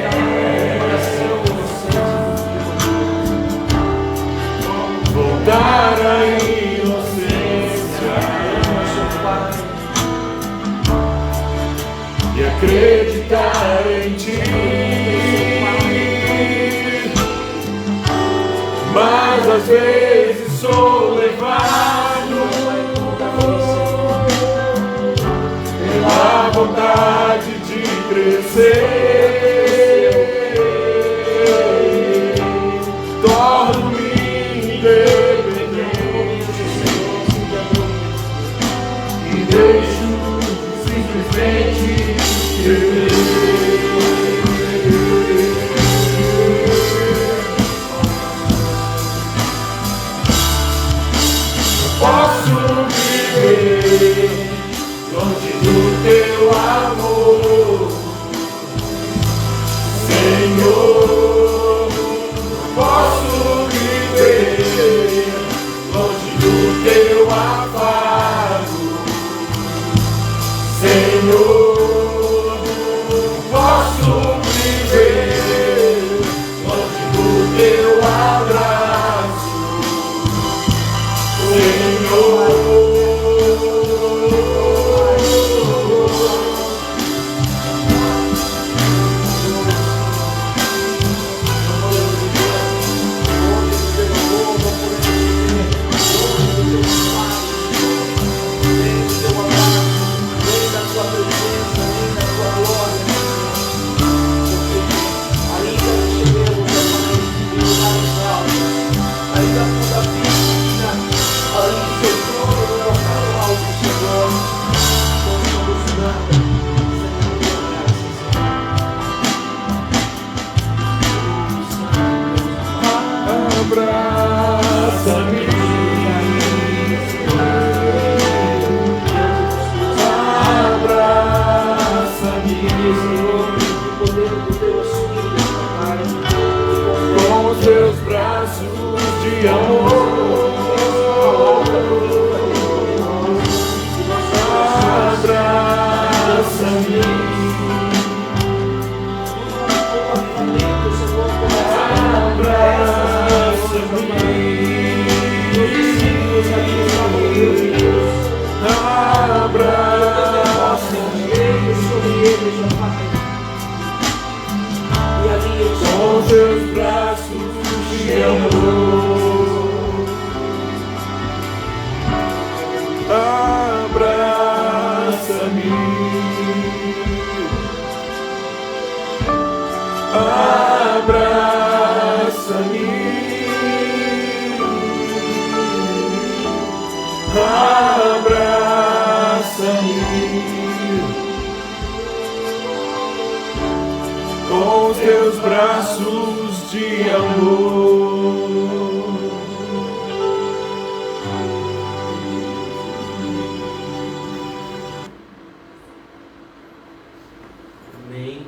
voltar à inocência e acreditar em Ti. Mas às vezes sou levado pela vontade de crescer, torno-me independente e deixo simplesmente crer. com os teus braços de amor. Amém.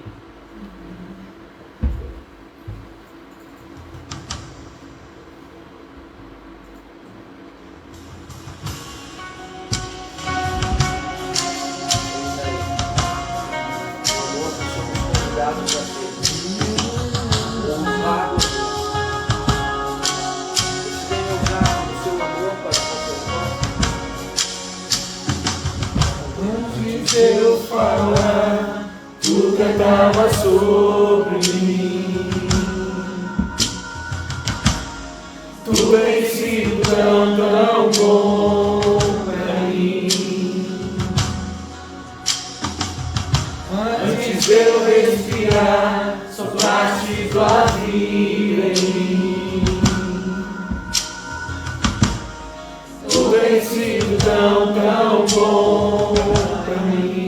Eu falar, tu cantava sobre mim. Tu tens sido tão, tão bom pra mim. Antes de eu respirar, sopraste tua vida em mim. Tu tens sido tão, tão bom pra mim.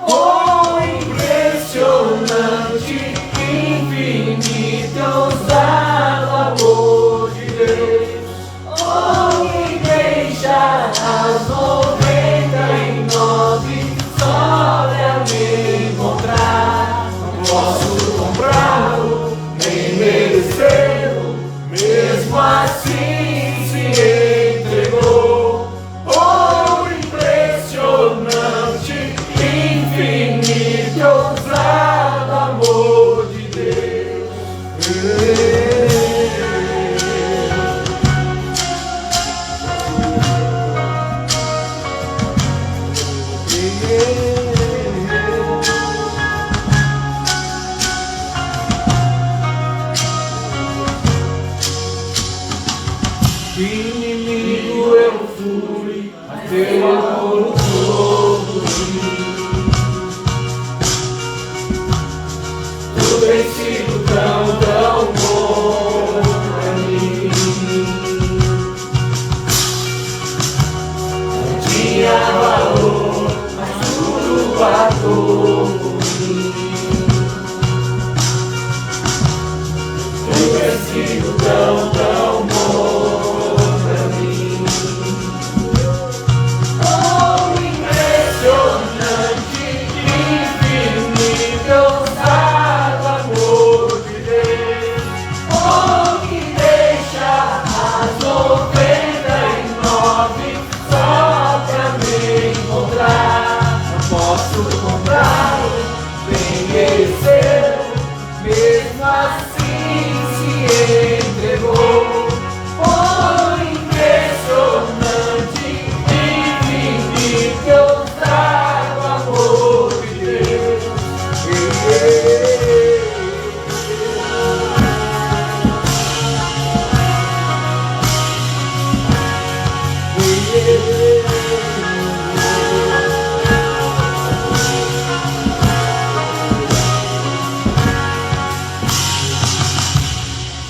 Oh, impressionante, infinito, ousado amor de Deus. Oh, me deixa aos 99 só pra me encontrar. Não posso comprá-lo, nem merecê-lo, mesmo assim se entregou. Oh, impressionante, infinito, ousado amor de Deus. Inimigo eu fui, mas teu amor todo mim. Tu tens sido tão, tão bom pra mim. Não tinha valor, mas tudo pagou por mim. Tu tens sido tão, tão bom pra mim. Oh, impressionante, infinito, ousado amor de Deus. Oh, que deixa as 99 só pra me encontrar. Não posso comprá-lo, nem merecê-lo, mesmo assim se entregou. Oh, impressionante, infinito, ousado amor de Deus.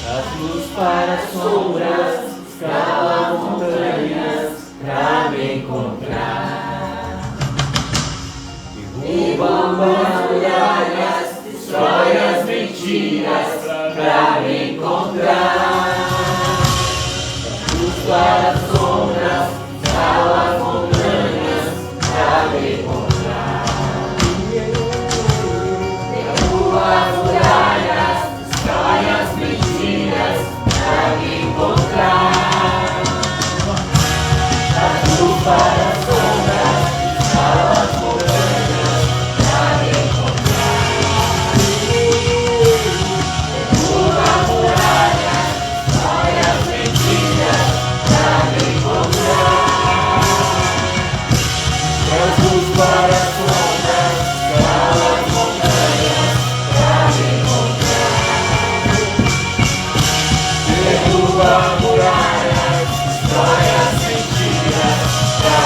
Traz luz para as sombras, escala montanhas pra me encontrar. Derruba muralhas, destrói as mentiras pra me encontrar. Traz luz para as sombras, escala montanhas pra me encontrar. Derruba muralhas, destrói as mentiras pra me encontrar. Traz luz para as sombras, escala as montanhas pra me encontrar. Derruba muralhas, destrói as mentiras pra me encontrar. Traz luz para as sombras, escala as montanhas pra me encontrar. Derruba muralhas, destrói as mentiras pra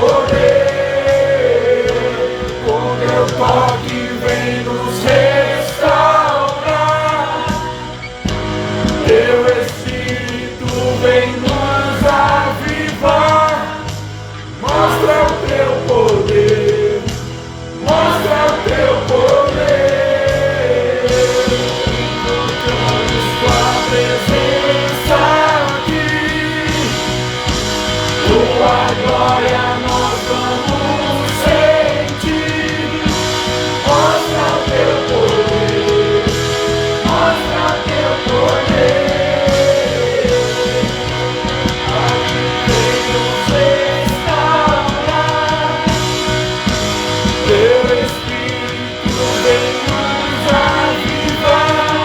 poder, com teu toque vem nos restaurar. Teu Espírito vem nos avivar. Mostra o teu poder, mostra o teu poder. Invocamos tua presença aqui, tua glória nós vamos sentir. Mostra o teu poder, mostra o teu poder. Aqui vem nos restaurar. Teu Espírito vem nos avivar.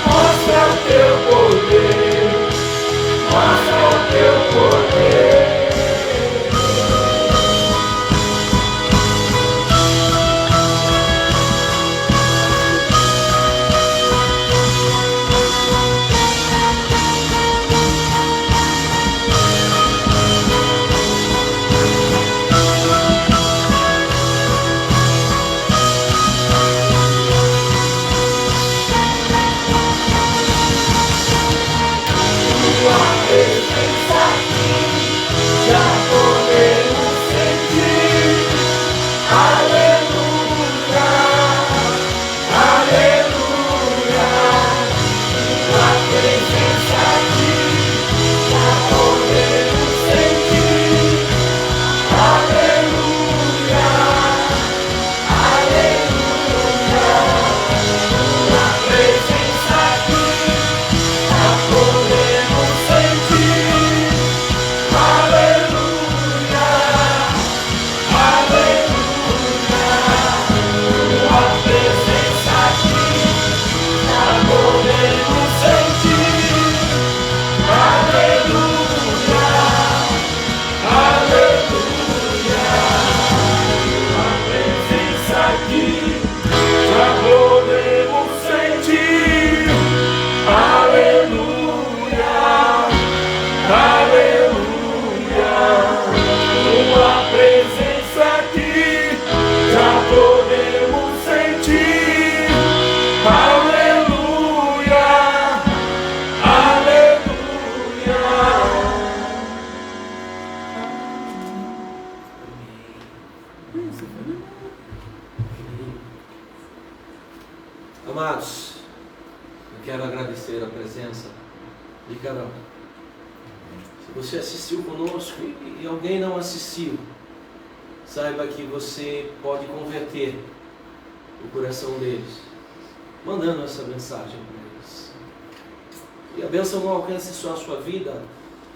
Mostra o teu poder, mostra o teu poder. Tua presença aqui já podemos sentir. Aleluia, aleluia. Tua presença aqui já podemos sentir. Aleluia, aleluia. Tua presença aqui já podemos sentir. Aleluia, aleluia. Tua presença aqui já podemos sentir. Aleluia, aleluia. Tua presença aqui já podemos sentir. Aleluia, aleluia. Tua presença aqui já podemos sentir. Aleluia, aleluia. Amados, eu quero agradecer a presença de cada um. Se você assistiu conosco e alguém não assistiu, saiba que você pode converter o coração deles, mandando essa mensagem para eles. E a bênção não alcance só a sua vida,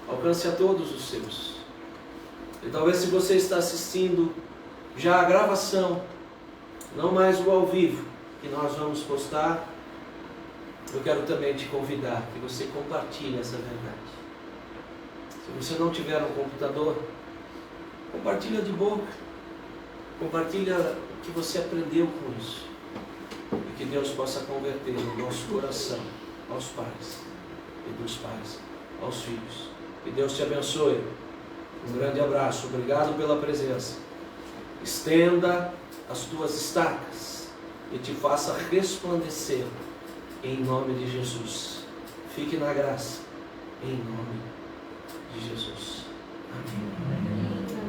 alcance a todos os seus. E talvez, se você está assistindo já a gravação, não mais o ao vivo, que nós vamos postar, eu quero também te convidar que você compartilhe essa verdade. Se você não tiver um computador, compartilha de boca, compartilha o que você aprendeu com isso, e que Deus possa converter no nosso coração aos pais, e dos pais aos filhos. Que Deus te abençoe. Um grande abraço, obrigado pela presença. Estenda as tuas estacas e te faça resplandecer em nome de Jesus. Fique na graça em nome de Jesus. Amém.